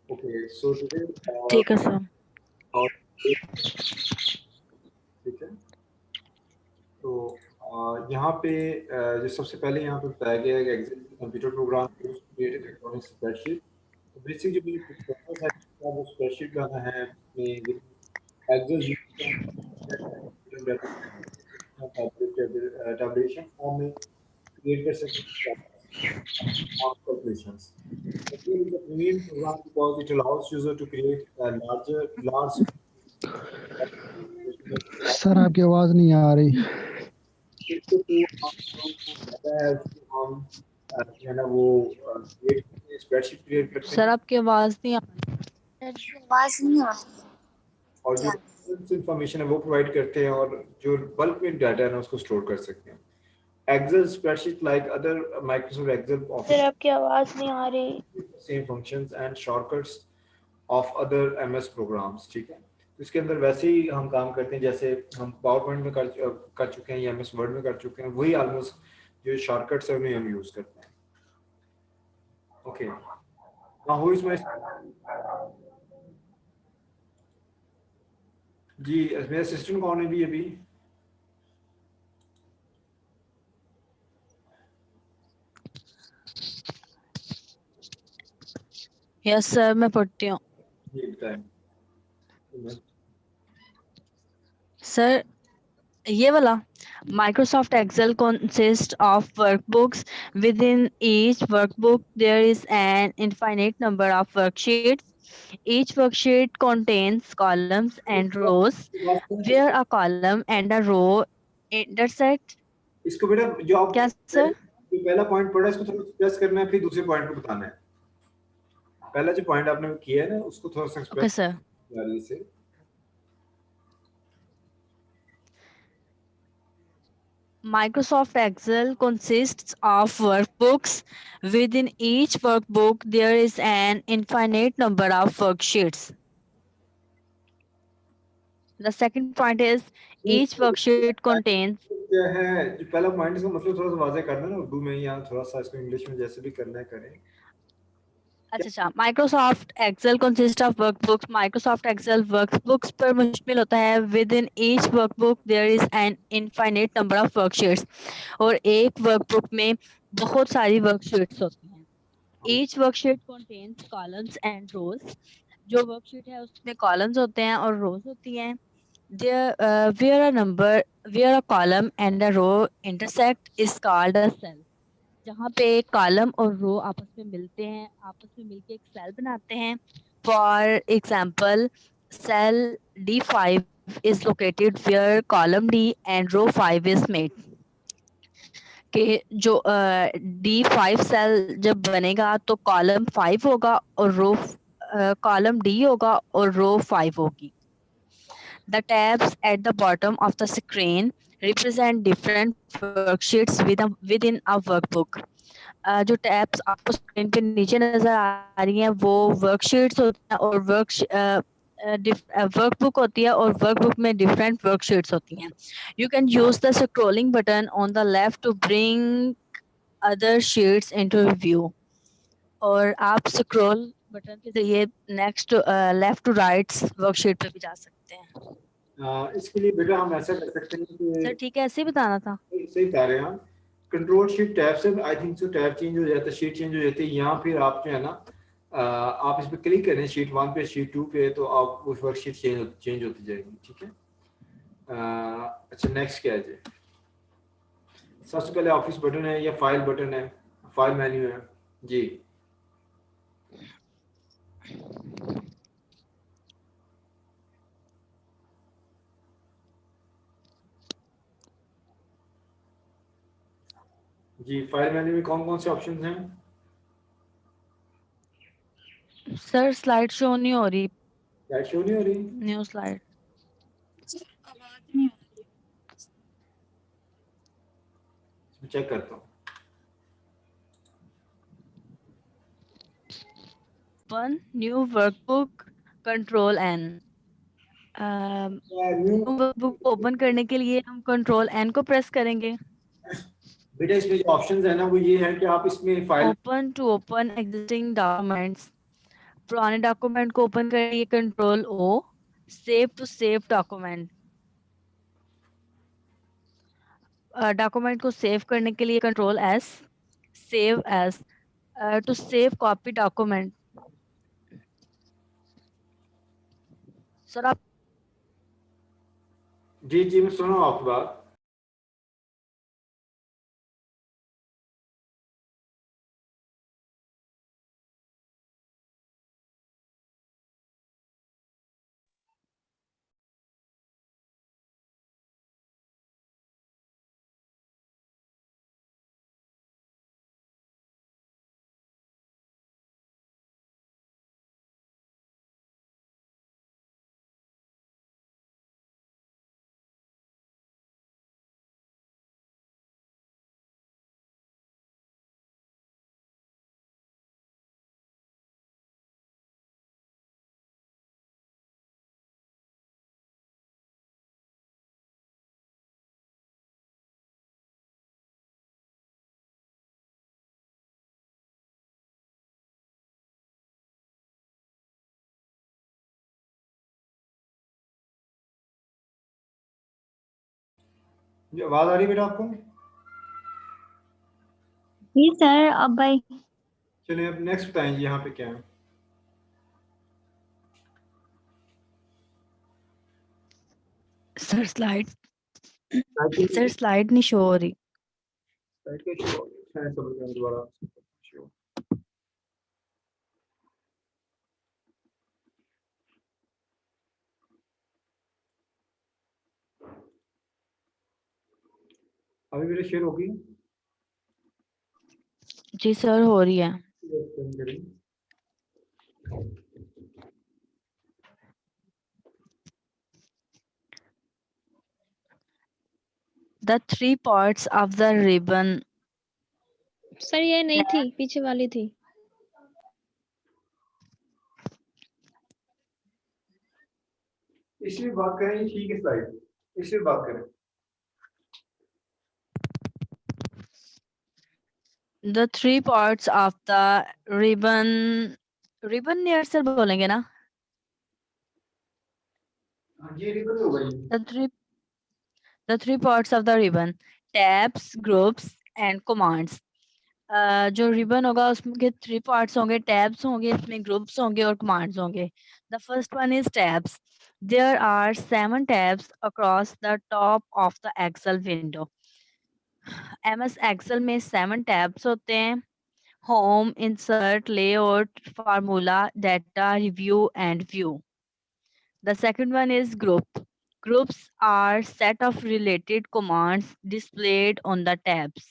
Okay, so today ठीक है sir. our ठीक है। तो यहाँ पे जो सबसे पहले यहाँ पे बताया गया है कि Excel computer program create electronic spreadsheet. तो बेसिक जो प्रोसेस है वो स्प्रेडशीट बनाना है अपने एक्सेल टैबुलेशन फॉर्म में क्रिएट कर सकते हैं calculations. Excel is a convenient program because it allows user to create a large sir आपकी आवाज नहीं आ रही। इसको तो आपको पता है उसको हम जो है ना वो क्रिएट करते हैं स्प्रेडशीट क्रिएट करते सर हैं आपकी आवाज नहीं आ आवाज नहीं आ रही है और जो क्या? इंफॉर्मेशन है वो प्रोवाइड करते हैं और जो बल्क में डाटा है ना उसको स्टोर कर सकते हैं। Excel spreadsheet like other Microsoft Excel sir offers आपकी आवाज नहीं आ रही। same functions and shortcuts of other MS programs। ठीक है, तो इसके अंदर वैसे ही हम काम करते हैं जैसे हम पावर पॉइंट में कर चुके हैं या MS वर्ड में कर चुके हैं, वही ऑलमोस्ट जो शॉर्टकट्स है उन्हें हम यूज करते हैं। Okay, now who is my जी मेरा असिस्टेंट कौन है भी अभी? यस सर मैं पढ़ती हूँ। जी बताएं। सर ये वाला Microsoft Excel consists of workbooks. Within each workbook, there is an infinite number of worksheets. Each worksheet contains columns and rows, where a column and a row intersect. इसको बेटा जो आप क्या सर? जो पहला पॉइंट पढ़ा है इसको थोड़ा एक्सप्रेस करना है, फिर दूसरे पॉइंट को बताना है। पहला जो पॉइंट आपने किया है ना उसको थोड़ा सा Okay एक्सप्रेस sir. करना से। Microsoft Excel consists of workbooks. Within each workbook, there is an infinite number of worksheets. The second point is each worksheet contains. क्या है जो पहला पॉइंट इसका मतलब थोड़ा सा वाज़ह करना है ना उर्दू में या थोड़ा सा इसको इंग्लिश में जैसे भी करना है करें। अच्छा, Microsoft Excel consists of workbooks. Microsoft Excel workbooks पर मुश्तमिल होता है. Within each workbook there is an infinite number of worksheets. और एक workbook में बहुत सारी worksheets होती हैं. Each worksheet contains columns and rows. जो worksheet है उसमें columns होते हैं और rows होती हैं. Where a column and a row intersect is called a cell. जहाँ पे कॉलम और रो आपस में मिलते हैं, आपस में मिलके एक सेल बनाते हैं. For example, cell D5 is located where column D and row 5 is made. कि जो D5 सेल जब बनेगा तो कॉलम 5 होगा और रो कॉलम D होगा और रो 5 होगी. The tabs at the bottom of the screen represent different worksheets within a workbook. जो टैब्स आपको स्क्रीन पे नीचे नजर आ रही हैं वो वर्कशीट्स होती हैं और वर्कबुक होती है और वर्कबुक में डिफरेंट वर्कशीट्स होती हैं. You can use the scrolling button on the left to bring other sheets into view. और आप स्क्रॉल बटन के जरिए next left to right worksheet पे भी जा सकते हैं. इसके लिए बेटा हम ऐसा कर सकते हैं सर कि ठीक है, ऐसे ही बताना था. सही बता रहे हैं हम। कंट्रोल शीट टैब से I think so tab change हो जाता है, शीट चेंज हो जाती है, या फिर आप जो है ना आप इस पर क्लिक करें शीट 1 पे शीट 2 पे तो आप उस वर्कशीट चेंज होती जाएगी। ठीक है, अच्छा नेक्स्ट क्या है जी? सबसे पहले ऑफिस बटन है या फाइल बटन है, फाइल मेन्यू है जी। जी फाइल मेन्यू में कौन कौन से ऑप्शंस हैं? सर स्लाइड शो नहीं हो रही. क्या शो नहीं हो रही? New slide. आवाज नहीं आ रही। चेक करता हूँ। One new workbook, control N. New workbook को ओपन करने के लिए हम कंट्रोल N को प्रेस करेंगे. बेटा इसमें जो ऑप्शंस है ना वो ये है कि आप इसमें file open to open existing documents. पुराने डॉक्यूमेंट को ओपन करने के लिए control O, save to save document, document को सेव करने के लिए control S, save as, to save copy document. Sir आप जी जी मैं सुन रहा हूँ आपकी बात। जी, आवाज आ रही है बेटा आपको? जी सर, अब भाई चलिए अब नेक्स्ट बताएंगे यहाँ पे क्या है। Sir slide typing sir slide नहीं शो हो रही। साइड का शो है, सब दोबारा शो। अभी मेरे शेयर होगी। जी सर हो रही है। The three parts of the ribbon sir ये नहीं थी, पीछे वाली थी। इसलिए बात करें, ठीक है स्लाइड, इसलिए बात करें। the three parts of the ribbon ribbon near sir बोलेंगे ना? हाँ ये रिबन होगा ये। the three parts of the ribbon, tabs, groups and commands। जो रिबन होगा उसके थ्री पार्ट्स होंगे, टैब्स होंगे, इसमें ग्रुप्स होंगे और कमांड्स होंगे। The first one is tabs. There are 7 tabs across the top of the Excel window. MS Excel में 7 टैब्स होते हैं: home, insert, layout, formula, data, review and view. The second one is group. Groups are set of related commands displayed on the tabs.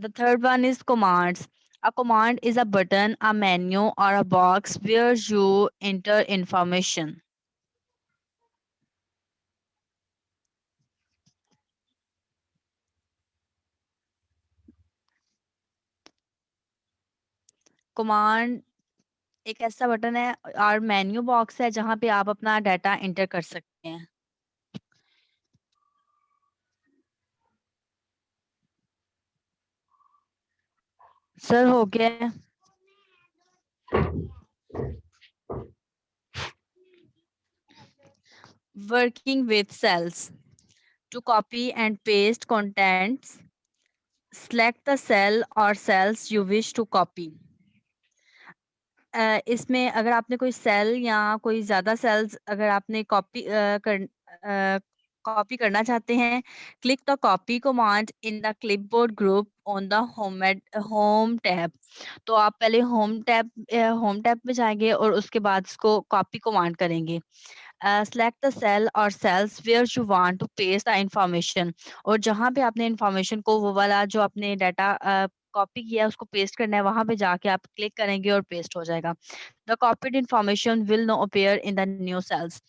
The third one is commands. A command is a button, a menu, or a box where you enter information. Command एक ऐसा button है और menu box है जहां पे आप अपना data enter कर सकते हैं। सर हो गया है। Working with cells. To copy and paste contents, select the cell or cells you wish to copy. इसमें अगर आपने कोई सेल या कोई ज़्यादा सेल्स अगर आपने कॉपी करना चाहते हैं, click the copy command in the clipboard group on the home tab. तो आप पहले होम टैब में जाएंगे और उसके बाद इसको कॉपी कमांड करेंगे। सेलेक्ट द सेल और cells where you want to paste the information, और जहाँ पे आपने इंफॉर्मेशन को वो वाला जो आपने डाटा कॉपी किया है उसको पेस्ट करना है, वहां पे जाके आप क्लिक करेंगे और पेस्ट हो जाएगा। The copied information will now appear in the new cells.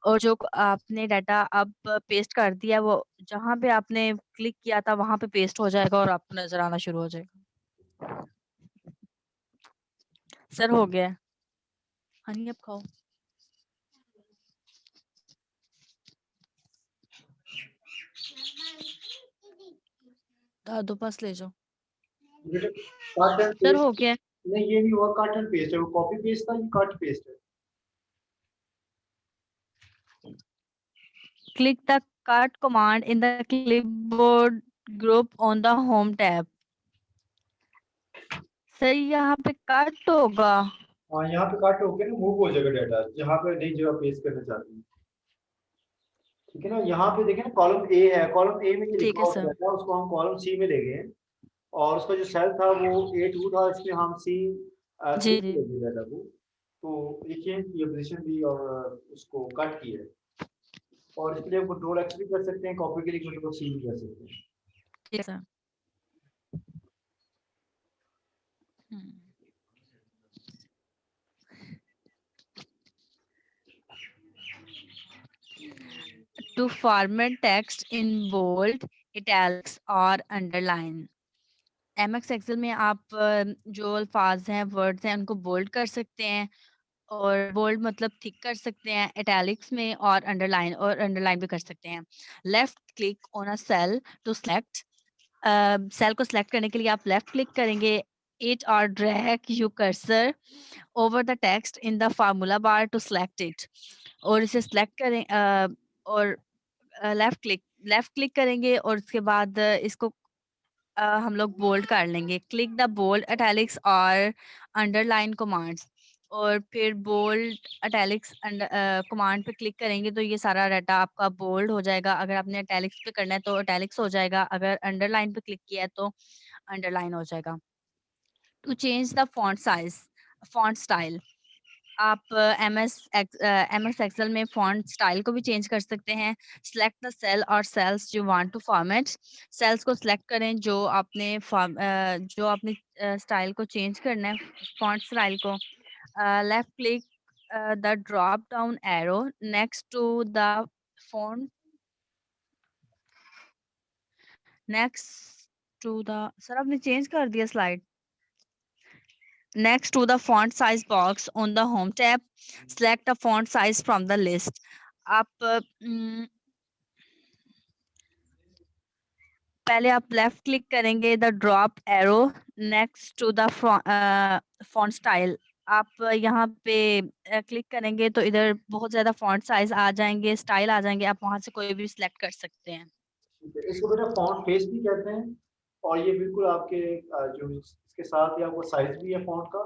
और जो आपने डाटा अब पेस्ट कर दिया वो जहाँ पे आपने क्लिक किया था वहां पे पेस्ट हो जाएगा और आपको नजर आना शुरू हो जाएगा। सर हो गया है। हनी अब खाओ, दादू पास ले जाओ। कट एंड सर पेस्ट हो गया। नहीं, ये नहीं हुआ, कट एंड पेस्ट है, वो कॉपी पेस्ट था, ये कट पेस्ट है। Click the cut command in the clipboard group on the home tab. Sir यहाँ पे कट होगा। हाँ, यहाँ पे कट होके ना मूव हो जाएगा डाटा, जहाँ पे नई जगह पेस्ट करना चाहते हैं। ठीक है ना, यहाँ पे देखें ना कॉलम ए है, कॉलम ए में जो ठीक लिखा है हुआ सर। डाटा उसको हम कॉलम सी में ले गए, और उसका जो सेल था वो A2 था, इसमें हम जी C जी। ले गए डाटा को। तो देखिए ये पोजीशन दी और उसको कट किया है, और इसके लिए कंट्रोल एक्स भी कर सकते हैं, कॉपी के लिए कंट्रोल सी भी कर सकते हैं। ठीक है sir. Hmm. To format text in bold, italics or underline. MX Excel में आप जो अल्फाज हैं, वर्ड्स हैं, उनको बोल्ड कर सकते हैं, और बोल्ड मतलब थिक कर सकते हैं इटैलिक्स में, और अंडरलाइन भी कर सकते हैं। Left click on a cell to select. Cell को सिलेक्ट करने के लिए आप लेफ्ट क्लिक करेंगे इट और drag you cursor over the text in the formula bar to select it, और इसे सिलेक्ट करें, और लेफ्ट क्लिक करेंगे, और उसके बाद इसको हम लोग बोल्ड कर लेंगे। क्लिक द बोल्ड इटैलिक्स और अंडरलाइन कमांड्स, और फिर बोल्ड इटैलिक्स कमांड पे क्लिक करेंगे तो ये सारा डाटा आपका बोल्ड हो जाएगा। अगर आपने इटैलिक्स पे करना है तो इटैलिक्स हो जाएगा, अगर अंडरलाइन पे क्लिक किया है तो अंडरलाइन हो जाएगा। To change the font style, आप एमएस एक्सेल में फॉन्ट स्टाइल को भी चेंज कर सकते हैं। सिलेक्ट द सेल और cells you want to format. Cells को सिलेक्ट करें जो आपने स्टाइल को चेंज करना है, फॉन्ट स्टाइल को। Left click the drop down arrow next to the font next to the sir आपने चेंज कर दिया slide. Next to the font size box on the home tab, select a font size from the list. आप पहले आप left click करेंगे the drop arrow next to the font style. आप यहाँ पे क्लिक करेंगे तो इधर बहुत ज्यादा फॉन्ट साइज आ जाएंगे, स्टाइल आ जाएंगे, आप वहां से कोई भी सिलेक्ट कर सकते हैं। ठीक है, इसको बेटा फॉन्ट फेस भी कहते हैं, और ये बिल्कुल आपके जो इसके साथ ही आपको साइज भी है फॉन्ट का,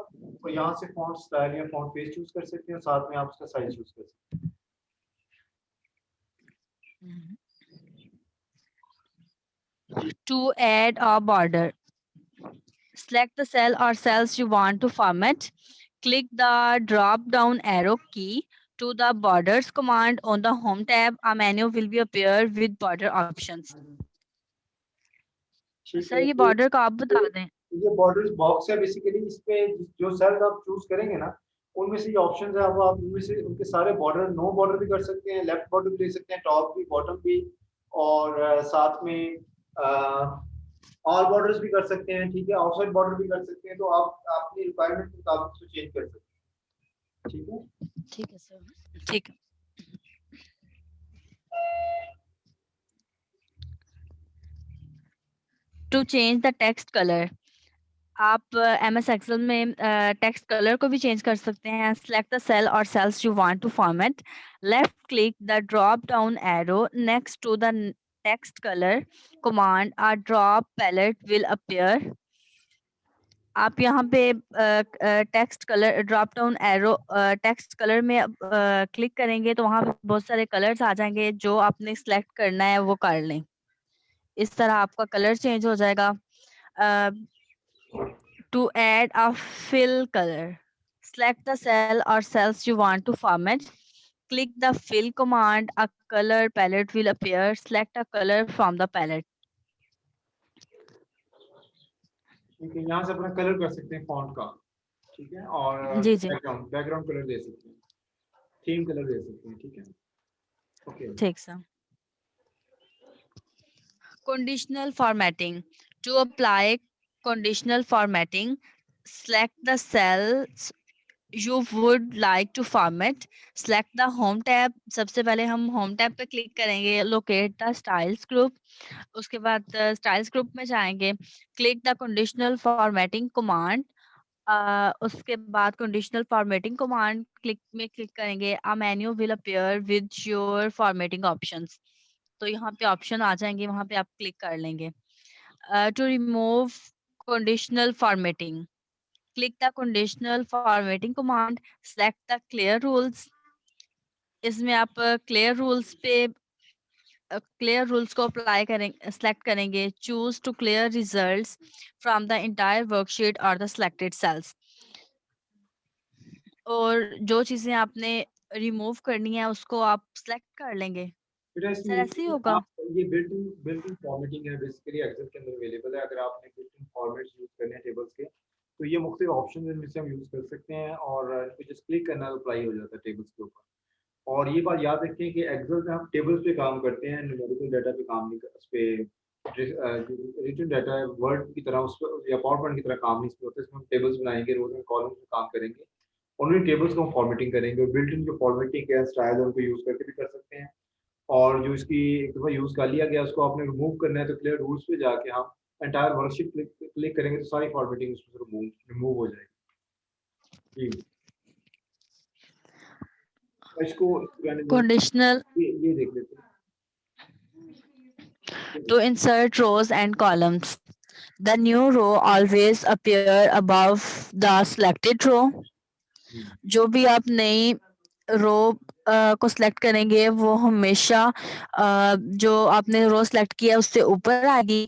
और यहाँ से फॉन्ट स्टाइल या फॉन्ट फेस चूज कर सकते हैं, और साथ में आप उसका साइज चूज कर सकते हैं। To add a border, select the cell or cells you want to format. Click the drop down arrow key to the borders command on the home tab. A menu will be appear with border options. ठीक sir है, ये तो border का आप बता दें। ये borders box है, बेसिकली इस पे जो सेल्स आप चूज करेंगे ना, उनमें से ये ऑप्शंस है, वो आप उनमें से उनके सारे बॉर्डर, नो बॉर्डर भी कर सकते हैं, लेफ्ट बॉर्डर भी ले सकते हैं, टॉप भी, बॉटम भी, और साथ में ऑल बॉर्डर्स भी कर सकते हैं। ठीक है, आउटसाइड बॉर्डर भी कर सकते हैं, तो आप अपनी रिक्वायरमेंट के मुताबिक इसको चेंज कर सकते हैं। ठीक है, ठीक है सर, ठीक है। To change the text color, आप MS Excel में टेक्स्ट कलर को भी चेंज कर सकते हैं। सेलेक्ट द सेल और cells you want to format. Left click the drop down arrow next to the text colour command, a drop palette will appear. आप यहाँ पे text colour drop down arrow text colour में click करेंगे तो वहाँ पे बहुत सारे कलर्स आ जाएंगे, जो आपने सेलेक्ट करना है वो कर लें। इस तरह आपका कलर चेंज हो जाएगा। To add a fill color, select the cell or cells you want to format. Click the fill command, a color palette will appear. Select a color from the palette. ठीक है, यहाँ से अपना colour कर सकते हैं फॉन्ट का। ठीक है, और जी जी बैकग्राउंड कलर दे सकते हैं, थीम कलर दे सकते हैं। ठीक है, ओके। ठीक sir. Conditional formatting. To apply conditional formatting, select the cells you would like to format. Select the home tab. सबसे पहले हम home tab पे क्लिक करेंगे. Locate the styles group. उसके बाद styles group में जाएंगे. Click the conditional formatting command. उसके बाद conditional formatting command में क्लिक करेंगे. A menu will appear with your formatting options. तो यहाँ पे ऑप्शन आ जाएंगे, वहां पे आप क्लिक कर लेंगे. To remove conditional formatting, click the conditional formatting command. Select the clear rules. इसमें आप clear rules पे clear rules को अप्लाई करेंगे, select करेंगे. Choose to clear results from the entire worksheet or the selected cells. और जो चीजें आपने रिमूव करनी है उसको आप सेलेक्ट कर लेंगे. बेटा सर ऐसे ही होगा. आप ये बिल्ट इन फॉर्मेटिंग है, बेसिकली एक्सेल के अंदर अवेलेबल है. अगर आपने बिल्ट इन फॉर्मेट्स यूज करने हैं टेबल्स के, तो ये मुख्तलिफ ऑप्शन इनमें से हम यूज कर सकते हैं और इनको जस्ट क्लिक करना अप्लाई हो जाता है टेबल्स के ऊपर. और ये बात याद रखें कि एक्सेल में हम टेबल्स पे काम करते हैं, न्यूमेरिकल डाटा पे काम नहीं कर, उस पे रिटन डाटा वर्ड की तरह उस पर या पावरपॉइंट की तरह काम नहीं होता. इसमें हम टेबल्स बनाएंगे, रोज एंड कॉलम्स में काम करेंगे और उन टेबल्स को हम फॉर्मेटिंग करेंगे. बिल्ट इन जो फॉर्मेटिंग के स्टाइल है उनको यूज करके भी कर सकते हैं. और जो इसकी एक दफ़ा यूज़ कर लिया गया उसको आपने रिमूव करना है, तो क्लियर रूल्स पे जाके हम एंटायर वर्कशीट क्लिक करेंगे तो सारी फॉर्मेटिंग उसमें से रिमूव हो जाएगी. जी इसको Conditional ये देख लेते हैं. to insert rows and columns. The new row always appear above the selected row. जो भी आप नई रो को सिलेक्ट करेंगे वो हमेशा जो आपने रो सिलेक्ट किया उससे ऊपर आएगी.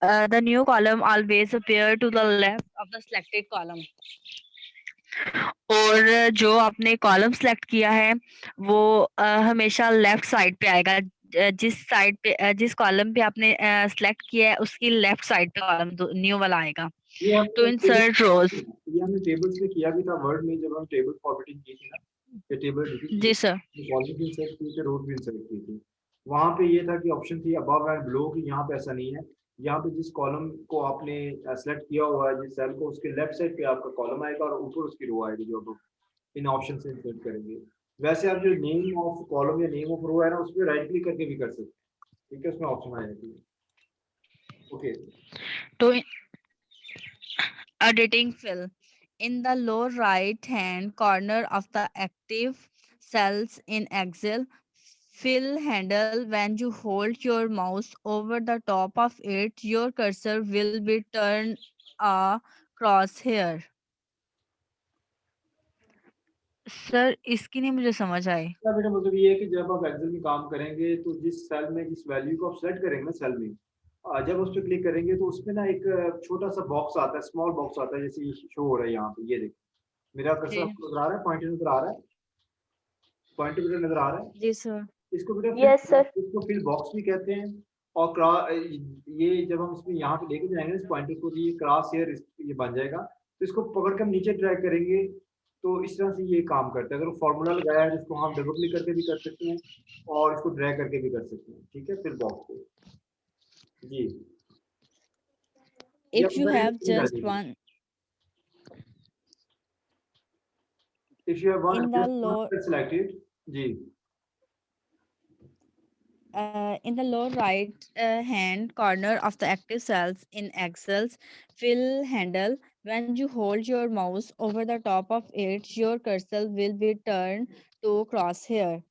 The new column always appear to the left of the selected column. और जो आपने कॉलम सेलेक्ट किया है वो हमेशा लेफ्ट साइड पे आएगा. जिस साइड पे जिस कॉलम पे आपने सेलेक्ट किया है उसकी लेफ्ट साइड पे कॉलम न्यू वाला आएगा. तो इंसर्ट रोज. ये हमने टेबल्स में किया भी था वर्ड में, जब हम टेबल फॉर्मेटिंग की थी ना, ये टेबल जी सर. कॉलम भी इंसर्ट किए थे, रोज भी इंसर्ट किए थे. वहाँ पे ये था कि ऑप्शन थी अबव एंड बिलो की. यहाँ पे ऐसा नहीं है. यहाँ पे जिस कॉलम को आपने सेलेक्ट किया हुआ है, जिस सेल को, उसके लेफ्ट साइड पे आपका कॉलम आएगा और ऊपर उसकी रो आएगी जो आप इन ऑप्शन से इंसर्ट करेंगे. वैसे आप जो नेम ऑफ कॉलम या नेम ऑफ रो है ना, उस पर राइट क्लिक करके भी कर सकते हैं. ठीक है, उसमें ऑप्शन आ जाती है. ओके. तो editing fill. In the lower right hand corner of the active cells in Excel, fill handle. When you hold your mouse over the top of it, your cursor will be turned a crosshair. Sir इसकी नहीं मुझे समझ आई. इसका बेटा मतलब ये है कि जब आप एक्सेल में काम करेंगे तो जिस सेल में जिस वैल्यू को आप सेलेक्ट करेंगे ना सेल में, जब उस पर क्लिक करेंगे तो उसमें ना एक छोटा सा बॉक्स आता है, स्मॉल बॉक्स आता है, जैसे ये शो हो रहा है यहाँ पे. ये देखिए मेरा कर्सर आपको नजर आ रहा है, पॉइंटर नजर आ रहा है, पॉइंटर बेटा नजर आ रहा है. जी सर. इसको बेटा यस सर. इसको फिल बॉक्स भी कहते हैं. और ये जब हम इसमें यहाँ पे लेके जाएंगे इस पॉइंटर को, ये क्रॉस हेयर ये बन जाएगा. तो इसको पकड़ कर हम नीचे ड्रैग करेंगे तो इस तरह से ये काम करता है. अगर फॉर्मूला लगाया है जिसको हम डबल क्लिक करके भी कर सकते हैं और इसको ड्रैग करके भी कर सकते हैं. ठीक है, फिर बॉक्स पे. जी If you have just one if you have one in the lower selected. Ji in the lower right hand corner of the active cells in Excel, fill handle. When you hold your mouse over the top of it, your cursor will be turned to crosshair.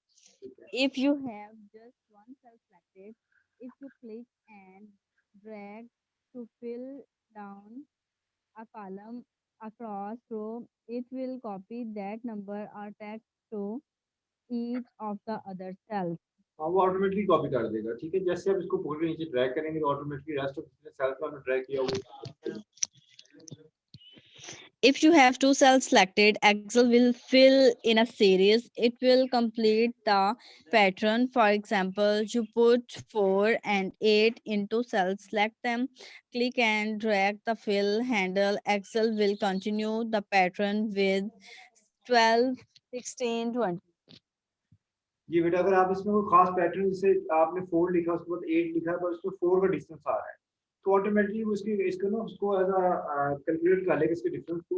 If you have just one cell selected, if you click and drag to fill down a column across row, it will copy that number or text to each of the other cells. हाँ, वो automatically copy कर देगा. ठीक है, जैसे आप इसको पकड़ के नीचे ड्रैग करेंगे तो ऑटोमेटिकली रेस्ट ऑफ सेल्स को हमने ड्रैग किया हुआ. If you have two cells selected, Excel will fill in a series. It will complete the pattern. For example, you put 4 and 8 into cells, select them, click and drag the fill handle. Excel will continue the pattern with 12, 16, 20. जी बेटा, अगर आप इसमें कोई खास pattern, जैसे आपने 4 लिखा उसके बाद 8 लिखा है पर उसमें 4 का डिस्टेंस आ रहा है, तो ऑटोमेटिकली उसकी इसको ना उसको एज अ कैलकुलेट कर लेगा इसके डिफरेंस को.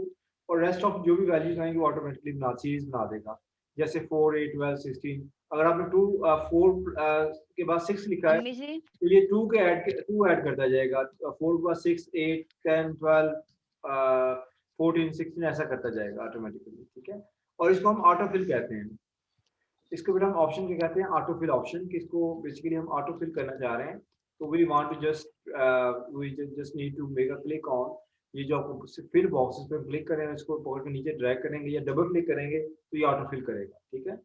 और रेस्ट ऑफ जो भी वैल्यूज आएंगे वो ऑटोमेटिकली सीरीज बना देगा। जैसे 4, 8, 12, 16, अगर आपने 4 के बाद 6 लिखा है अम्मी जी तो ये 2 ऐड करता जाएगा, 4 के बाद 6, 8, 10, 12, 14, 16 ऐसा करता जाएगा ऑटोमेटिकली, ठीक है। और इसको हम ऑटोफिल कहते हैं। इसको फिर हम ऑप्शन क्या कहते हैं, ऑटोफिल ऑप्शन, कि इसको बेसिकली हम ऑटोफिल करना चाह रहे हैं। तो we want to just need to make a click on, ये जो आपको फिल बॉक्सेस पे क्लिक करें, इसको पकड़ के नीचे ड्रैग करेंगे या डबल क्लिक करेंगे तो ये ऑटोफिल करेगा, ठीक है।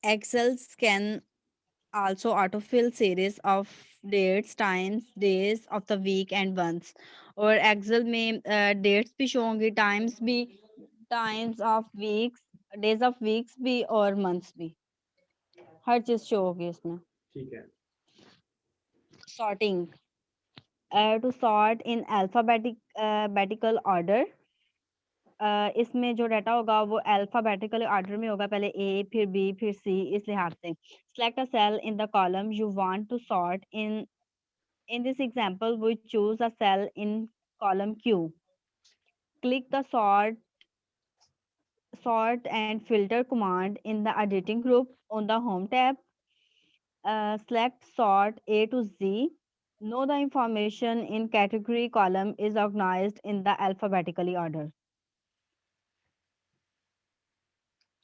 Excel can also autofill series of dates, times, days of the week and months. और Excel में dates भी शो होंगी, times भी, times of weeks, days of weeks भी और months भी, हर चीज शो होगी इसमें। ठीक है। Sorting, to sort in alphabetical order. इसमें जो डाटा होगा वो अल्फाबेटिकल ऑर्डर में होगा, पहले ए फिर बी फिर सी, इस लिहाज से। Select a cell in the column you want to sort in this example we choose a cell in column Q. Click the sort and filter command in the editing group on the home tab. Select sort A to Z. Know the information in category column is organized in the alphabetically order.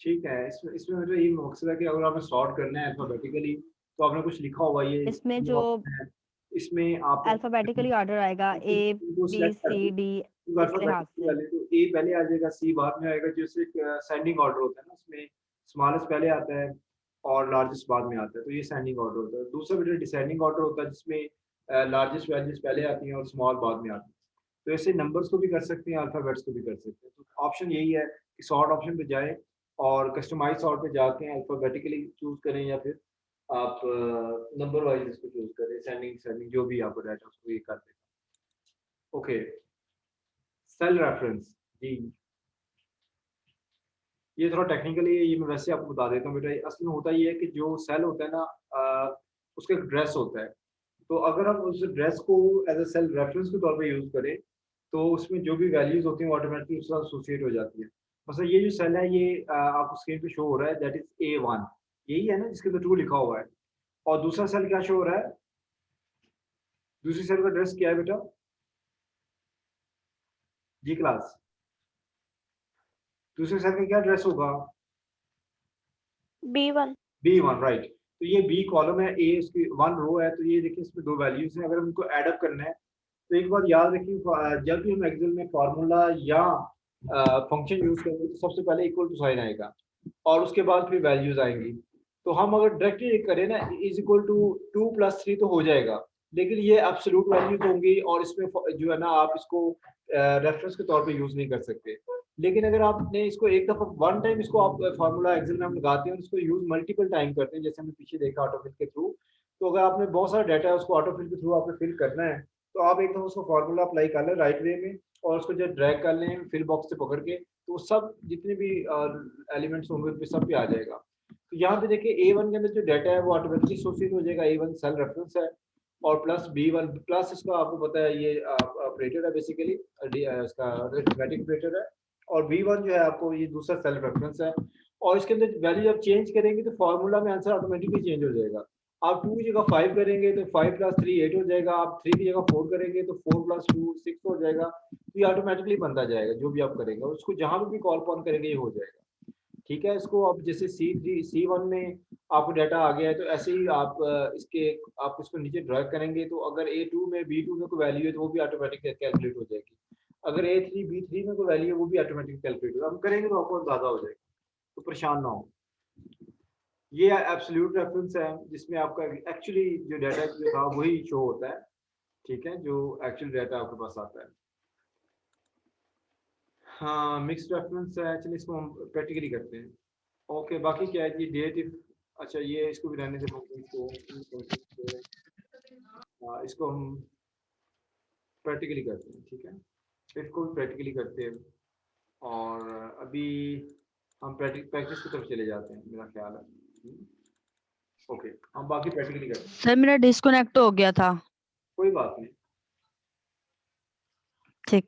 ठीक है। इसमें मतलब ये मकसद है कि अगर आपने सॉर्ट करना है अल्फाबेटिकली तो आपने कुछ लिखा होगा, ये इसमें जो इसमें आप अल्फाबेटिकली ऑर्डर आएगा ए बी सेलेक्ट कर सी दो, डी, तो इस लिहाज अल्फाबेटिकली से। वाले तो ए पहले आ जाएगा, सी बाद में आएगा। जैसे सेंडिंग ऑर्डर होता है ना, उसमें स्मॉलेस्ट पहले आता है और लार्जेस्ट बाद में आता है, तो ये सेंडिंग ऑर्डर होता है। दूसरा बेटा डिसेंडिंग ऑर्डर होता है, जिसमें लार्जेस्ट वैल्यूज पहले आती हैं और स्मॉल बाद में आती है। तो ऐसे नंबर्स को भी कर सकते हैं, अल्फाबेट्स को भी कर सकते हैं। तो ऑप्शन यही है कि सॉर्ट ऑप्शन पे जाएं और कस्टमाइज सॉर्ट पे जाते हैं, अल्फाबेटिकली चूज करें या फिर आप नंबर वाइज इसको चूज करें, सेंडिंग जो भी आपको डाटा उसको ये कर देगा। ओके, सेल रेफरेंस जी, ये थोड़ा टेक्निकली है, ये मैं वैसे आपको बता देता हूँ बेटा। असल में होता ये है कि जो सेल होता है ना, उसका एक ड्रेस होता है। तो अगर हम उस ड्रेस को एज अ सेल रेफरेंस के तौर पे यूज करें तो उसमें जो भी वैल्यूज होती हैं वो ऑटोमेटिकली उसके साथ एसोसिएट हो जाती है। मतलब ये जो सेल है ये आपको स्क्रीन पे शो हो रहा है, दैट इज A1, यही है ना जिसके अंदर 2 लिखा हुआ है। और दूसरा सेल क्या शो हो रहा है, दूसरी सेल का ड्रेस क्या है बेटा जी क्लास, दूसरे सेल का क्या ड्रेस होगा, B1 B1, राइट। तो ये बी कॉलम है, ए इसकी 1 रो है। तो ये देखिए इसमें 2 वैल्यूज हैं, अगर हमको एड अप करना है तो एक बार याद रखिए, जब भी हम एक्सेल में फार्मूला या फंक्शन यूज करेंगे तो सबसे पहले इक्वल टू साइन आएगा और उसके बाद फिर वैल्यूज आएंगी। तो हम अगर डायरेक्टली करें ना इज इक्वल टू 2 + 3 तो हो जाएगा, लेकिन ये एब्सोल्यूट वैल्यूज होंगी और इसमें जो है ना आप इसको रेफरेंस के तौर पे यूज नहीं कर सकते। लेकिन अगर आपने इसको एक दफा वन टाइम इसको आप फार्मूला एक्सेल में हम लगाते हैं और इसको यूज मल्टीपल टाइम करते हैं, जैसे हमने पीछे देखा ऑटोफिल के थ्रू। तो अगर आपने बहुत सारा डाटा है उसको ऑटोफिल के थ्रू आपने फिल करना है तो आप एकदम उसको फार्मूला अप्लाई कर लें राइट वे में और उसको जब ड्रैग कर लें फिल बॉक्स से पकड़ के, तो सब जितने भी एलिमेंट्स होंगे उस पे सब पे आ जाएगा। तो यहाँ पे देखिए A1 के अंदर जो डाटा है वो ऑटोमेटिकली एसोसिएट हो जाएगा, A1 सेल रेफरेंस है और प्लस B1 प्लस इसका आपको पता है ये ऑपरेटर है बेसिकली, इसका अरिथमेटिक ऑपरेटर है। और B1 जो है आपको ये दूसरा सेल रेफरेंस है और इसके अंदर वैल्यू जब चेंज करेंगे तो फार्मूला में आंसर ऑटोमेटिकली चेंज हो जाएगा। आप 2 की जगह 5 करेंगे तो 5 + 3 8 हो जाएगा, आप 3 की जगह 4 करेंगे तो 4 + 2 6 हो जाएगा। तो ये ऑटोमेटिकली बनता जाएगा जो भी आप करेंगे और उसको जहां पे भी कॉल ऑन करेंगे ये हो जाएगा, ठीक है। इसको आप जैसे C1 में आपको डाटा आ गया है तो ऐसे ही आप आप इसको नीचे ड्रैग करेंगे तो अगर A2 में B2 में कोई वैल्यू है तो वो भी ऑटोमेटिक कैलकुलेट हो जाएगी। अगर A3 B3 में कोई वैल्यू है वो भी ऑटोमेटिक कैलकुलेट होगा। हम करेंगे तो आपको अंदाजा हो जाएगा, तो परेशान ना हो। ये एब्सोल्यूट रेफरेंस है जिसमें आपका एक्चुअली जो डाटा जो था वही शो होता है, ठीक है, जो एक्चुअल डाटा आपके पास आता है। हाँ, मिक्स्ड रेफरेंस है, चलिए इसको हम प्रैक्टिकली करते हैं। ओके, बाकी क्या है, ये डेट इफ, अच्छा ये इसको भी रहने दें, इसको हम प्रैक्टिकली करते हैं, ठीक है। इसको प्रैक्टिकली करते हैं और अभी हम प्रैक्टिस की तरफ चले जाते हैं, मेरा ख्याल है। ओके, हम बाकी प्रैक्टिकली करते हैं। सर मेरा डिस्कनेक्ट हो गया था। कोई बात नहीं। ठीक।